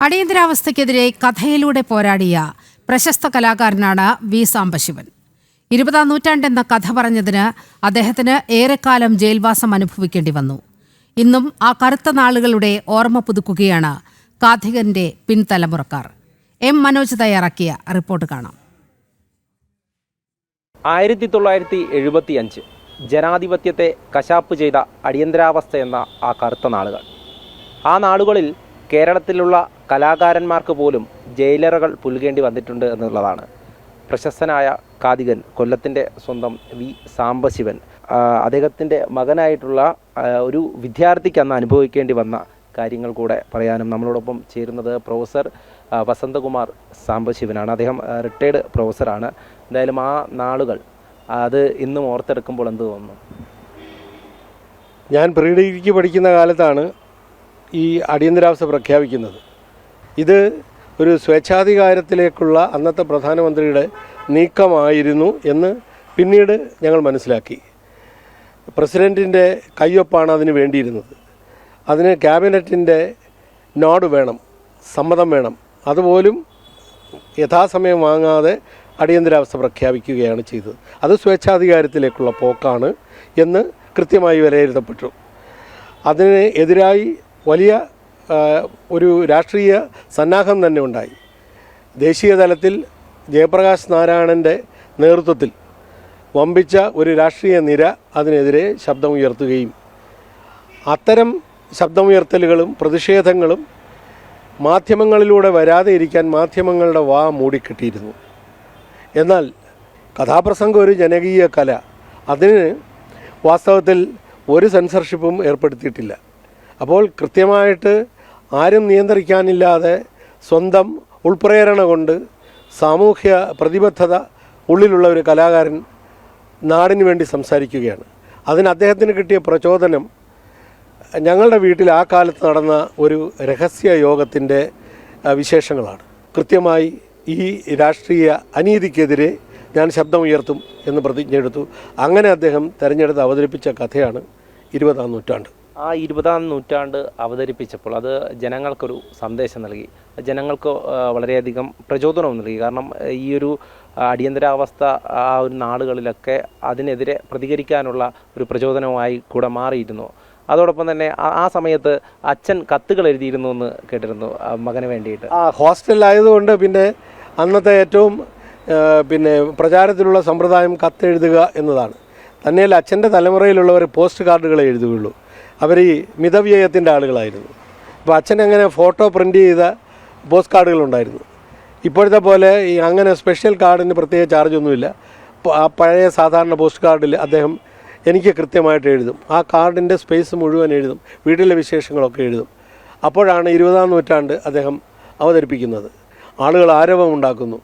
അടിയന്തരാവസ്ഥയ്ക്കെതിരെ കഥയിലൂടെ പോരാടിയ പ്രശസ്ത കലാകാരനാണ് വി സാംബശിവൻ. 20-ാം നൂറ്റാണ്ടെന്ന കഥ പറഞ്ഞതിന് അദ്ദേഹത്തിന് ഏറെക്കാലം ജയിൽവാസം അനുഭവിക്കേണ്ടി വന്നു. ഇന്നും ആ കറുത്ത നാളുകളുടെ ഓർമ്മ പുതുക്കുകയാണ് കാഥികന്റെ പിൻതലമുറക്കാർ. എം മനോജ് തയ്യാറാക്കിയ റിപ്പോർട്ട് കാണാം. 1975 ജനാധിപത്യത്തെ കശാപ്പ് ചെയ്ത അടിയന്തരാവസ്ഥ എന്ന ആ കറുത്ത നാളുകൾ. ആ നാളുകളിൽ കേരളത്തിലുള്ള കലാകാരന്മാർക്ക് പോലും ജയിലറുകൾ പുൽകേണ്ടി വന്നിട്ടുണ്ട് എന്നുള്ളതാണ്. പ്രശസ്തനായ കാഥികൻ, കൊല്ലത്തിൻ്റെ സ്വന്തം വി സാംബശിവൻ, അദ്ദേഹത്തിൻ്റെ മകനായിട്ടുള്ള ഒരു വിദ്യാർത്ഥിക്ക് അന്ന് അനുഭവിക്കേണ്ടി വന്ന കാര്യങ്ങൾ കൂടെ പറയാനും നമ്മളോടൊപ്പം ചേരുന്നത് പ്രൊഫസർ വസന്തകുമാർ സാംബശിവനാണ്. അദ്ദേഹം റിട്ടയർഡ് പ്രൊഫസറാണ്. എന്തായാലും ആ നാളുകൾ അത് ഇന്നും ഓർത്തെടുക്കുമ്പോൾ എന്ത് തോന്നുന്നു? ഞാൻ പ്രീ ഡിഗ്രിക്ക് പഠിക്കുന്ന കാലത്താണ് ഈ അടിയന്തരാവസ്ഥ പ്രഖ്യാപിക്കുന്നത്. ഇത് ഒരു സ്വേച്ഛാധികാരത്തിലേക്കുള്ള അന്നത്തെ പ്രധാനമന്ത്രിയുടെ നീക്കമായിരുന്നു എന്ന് പിന്നീട് ഞങ്ങൾ മനസ്സിലാക്കി. പ്രസിഡൻറ്റിൻ്റെ കയ്യൊപ്പാണ് അതിന് വേണ്ടിയിരുന്നത്. അതിന് ക്യാബിനറ്റിൻ്റെ നോഡ് വേണം, സമ്മതം വേണം. അതുപോലും യഥാസമയം വാങ്ങാതെ അടിയന്തരാവസ്ഥ പ്രഖ്യാപിക്കുകയാണ് ചെയ്തത്. അത് സ്വേച്ഛാധികാരത്തിലേക്കുള്ള പോക്കാണ് എന്ന് കൃത്യമായി വിലയിരുത്തപ്പെട്ടു. അതിന് എതിരായി വലിയ ഒരു രാഷ്ട്രീയ സന്നാഹം തന്നെ ഉണ്ടായി. ദേശീയ തലത്തിൽ ജയപ്രകാശ് നാരായണൻ്റെ നേതൃത്വത്തിൽ വമ്പിച്ച ഒരു രാഷ്ട്രീയ നിര അതിനെതിരെ ശബ്ദമുയർത്തുകയും അത്തരം ശബ്ദമുയർത്തലുകളും പ്രതിഷേധങ്ങളും മാധ്യമങ്ങളിലൂടെ വരാതെ ഇരിക്കാൻ മാധ്യമങ്ങളുടെ വാ മൂടിക്കെട്ടിയിരുന്നു. എന്നാൽ കഥാപ്രസംഗം ഒരു ജനകീയ കല, അതിന് വാസ്തവത്തിൽ ഒരു സെൻസർഷിപ്പും ഏർപ്പെടുത്തിയിട്ടില്ല. അപ്പോൾ കൃത്യമായിട്ട് ആരും നിയന്ത്രിക്കാനില്ലാതെ സ്വന്തം ഉൾപ്രേരണ കൊണ്ട് സാമൂഹ്യ പ്രതിബദ്ധത ഉള്ളിലുള്ള ഒരു കലാകാരൻ നാടിന് വേണ്ടി സംസാരിക്കുകയാണ്. അതിന് അദ്ദേഹത്തിന് കിട്ടിയ പ്രചോദനം ഞങ്ങളുടെ വീട്ടിൽ ആ കാലത്ത് നടന്ന ഒരു രഹസ്യ യോഗത്തിൻ്റെ വിശേഷങ്ങളാണ്. കൃത്യമായി ഈ രാഷ്ട്രീയ അനീതിക്കെതിരെ ഞാൻ ശബ്ദമുയർത്തും എന്ന് പ്രതിജ്ഞയെടുത്തു. അങ്ങനെ അദ്ദേഹം തിരഞ്ഞെടുത്ത് അവതരിപ്പിച്ച കഥയാണ് 20-ാം നൂറ്റാണ്ട്. ആ 20-ാം നൂറ്റാണ്ട് അവതരിപ്പിച്ചപ്പോൾ അത് ജനങ്ങൾക്കൊരു സന്ദേശം നൽകി, ജനങ്ങൾക്ക് വളരെയധികം പ്രചോദനവും നൽകി. കാരണം ഈ ഒരു അടിയന്തരാവസ്ഥ ആ ഒരു നാടുകളിലൊക്കെ അതിനെതിരെ പ്രതികരിക്കാനുള്ള ഒരു പ്രചോദനമായി കൂടെ മാറിയിരുന്നു. അതോടൊപ്പം തന്നെ ആ സമയത്ത് അച്ഛൻ കത്തുകൾ എഴുതിയിരുന്നു എന്ന് കേട്ടിരുന്നു മകന് വേണ്ടിയിട്ട്. ഹോസ്റ്റലിലായതുകൊണ്ട് പിന്നെ അന്നത്തെ ഏറ്റവും പ്രചാരത്തിലുള്ള സമ്പ്രദായം കത്തെഴുതുക എന്നതാണ്. തന്നെയല്ല, അച്ഛൻ്റെ തലമുറയിലുള്ളവർ പോസ്റ്റ് കാർഡുകളെ എഴുതുകയുള്ളൂ. അവർ ഈ മിതവ്യയത്തിൻ്റെ ആളുകളായിരുന്നു. അപ്പോൾ അച്ഛൻ അങ്ങനെ ഫോട്ടോ പ്രിൻ്റ് ചെയ്ത പോസ്റ്റ് കാർഡുകളുണ്ടായിരുന്നു. ഇപ്പോഴത്തെ പോലെ ഈ അങ്ങനെ സ്പെഷ്യൽ കാർഡിന് പ്രത്യേക ചാർജൊന്നുമില്ല. ആ പഴയ സാധാരണ പോസ്റ്റ് കാർഡിൽ അദ്ദേഹം എനിക്ക് കൃത്യമായിട്ട് എഴുതും. ആ കാർഡിൻ്റെ സ്പേസ് മുഴുവൻ എഴുതും, വീട്ടിലെ വിശേഷങ്ങളൊക്കെ എഴുതും. അപ്പോഴാണ് 20-ാം നൂറ്റാണ്ട് അദ്ദേഹം അവതരിപ്പിക്കുന്നത്. ആളുകൾ ആരവമുണ്ടാക്കുന്നു.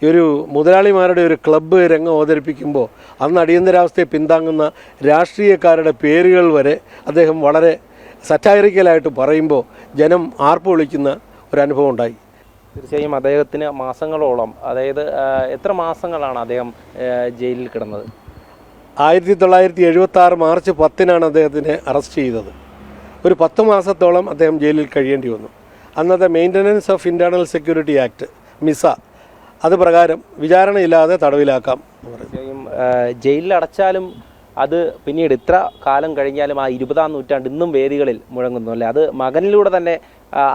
ഈ ഒരു മുതലാളിമാരുടെ ഒരു ക്ലബ്ബ് രംഗം അവതരിപ്പിക്കുമ്പോൾ അന്ന് അടിയന്തരാവസ്ഥയെ പിന്താങ്ങുന്ന രാഷ്ട്രീയക്കാരുടെ പേരുകൾ വരെ അദ്ദേഹം വളരെ സറ്റൈറിക്കലായിട്ട് പറയുമ്പോൾ ജനം ആർപ്പ് വിളിക്കുന്ന ഒരനുഭവം ഉണ്ടായി. തീർച്ചയായും അദ്ദേഹത്തിന് മാസങ്ങളോളം, അതായത് എത്ര മാസങ്ങളാണ് അദ്ദേഹം ജയിലിൽ കിടന്നത്? 1976 മാർച്ച് 10-നാണ് അദ്ദേഹത്തിനെ അറസ്റ്റ് ചെയ്തത്. ഒരു 10 മാസത്തോളം അദ്ദേഹം ജയിലിൽ കഴിയേണ്ടി വന്നു. അന്നത്തെ maintenance of internal security act, MISA, അത് പ്രകാരം വിചാരണയില്ലാതെ തടവിലാക്കാം. തീർച്ചയായും ജയിലിൽ അടച്ചാലും അത് പിന്നീട് ഇത്ര കാലം കഴിഞ്ഞാലും ആ 20-ാം നൂറ്റാണ്ട് ഇന്നും വേദികളിൽ മുഴങ്ങുന്നു അല്ലേ? അത് മകനിലൂടെ തന്നെ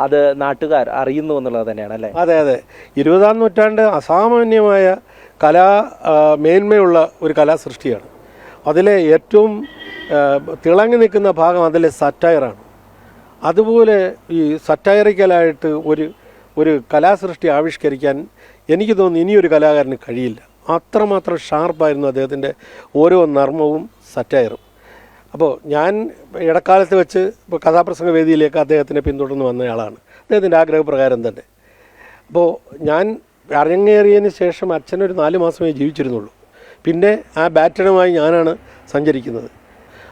അത് നാട്ടുകാർ അറിയുന്നു എന്നുള്ളത് തന്നെയാണ് അല്ലേ? അതെ അതെ. 20-ാം നൂറ്റാണ്ട് അസാമാന്യമായ മേന്മയുള്ള ഒരു കലാസൃഷ്ടിയാണ്. അതിലെ ഏറ്റവും തിളങ്ങി നിൽക്കുന്ന ഭാഗം അതിലെ സറ്റയറാണ്. അതുപോലെ ഈ സറ്റയറിക്കലായിട്ട് ഒരു കലാസൃഷ്ടി ആവിഷ്കരിക്കാൻ എനിക്ക് തോന്നുന്നു ഇനിയൊരു കലാകാരന് കഴിയില്ല. അത്രമാത്രം ഷാർപ്പായിരുന്നു അദ്ദേഹത്തിൻ്റെ ഓരോ നർമ്മവും സറ്റയറും. അപ്പോൾ ഞാൻ ഇടക്കാലത്ത് വെച്ച് കഥാപ്രസംഗ വേദിയിലേക്ക് അദ്ദേഹത്തിനെ പിന്തുടർന്ന് വന്നയാളാണ്, അദ്ദേഹത്തിൻ്റെ ആഗ്രഹപ്രകാരം തന്നെ. അപ്പോൾ ഞാൻ അരങ്ങേറിയതിന് ശേഷം അച്ഛനൊരു 4 മാസമേ ജീവിച്ചിരുന്നുള്ളൂ. പിന്നെ ആ ബാറ്റണുമായി ഞാനാണ് സഞ്ചരിക്കുന്നത്.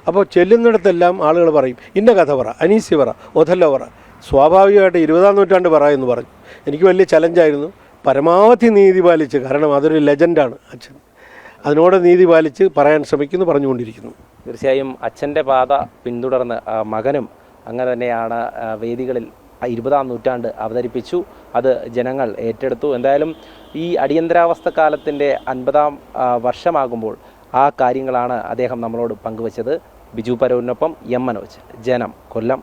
അപ്പോൾ ചെല്ലുന്നിടത്തെല്ലാം ആളുകൾ പറയും, ഇന്ന കഥ പറ, അനീസി പറ, ഒഥല്ലോ പറ. സ്വാഭാവികമായിട്ട് 20-ാം നൂറ്റാണ്ട് പറ എന്ന് പറഞ്ഞു. എനിക്ക് വലിയ ചലഞ്ചായിരുന്നു. പരമാവധി നീതി പാലിച്ച്, കാരണം അതൊരു ലെജൻഡാണ് അച്ഛൻ, അതിനോട് നീതി പാലിച്ച് പറയാൻ ശ്രമിക്കുന്നു, പറഞ്ഞുകൊണ്ടിരിക്കുന്നു. തീർച്ചയായും അച്ഛൻ്റെ പാത പിന്തുടർന്ന് മകനും അങ്ങനെ തന്നെയാണ് വേദികളിൽ 20-ാം നൂറ്റാണ്ട് അവതരിപ്പിച്ചു. അത് ജനങ്ങൾ ഏറ്റെടുത്തു. എന്തായാലും ഈ അടിയന്തരാവസ്ഥ കാലത്തിൻ്റെ 50-ാം വർഷമാകുമ്പോൾ ആ കാര്യങ്ങളാണ് അദ്ദേഹം നമ്മളോട് പങ്കുവച്ചത്. ബിജു പരൂരിനൊപ്പം എം മനോജ്, ജനം, കൊല്ലം.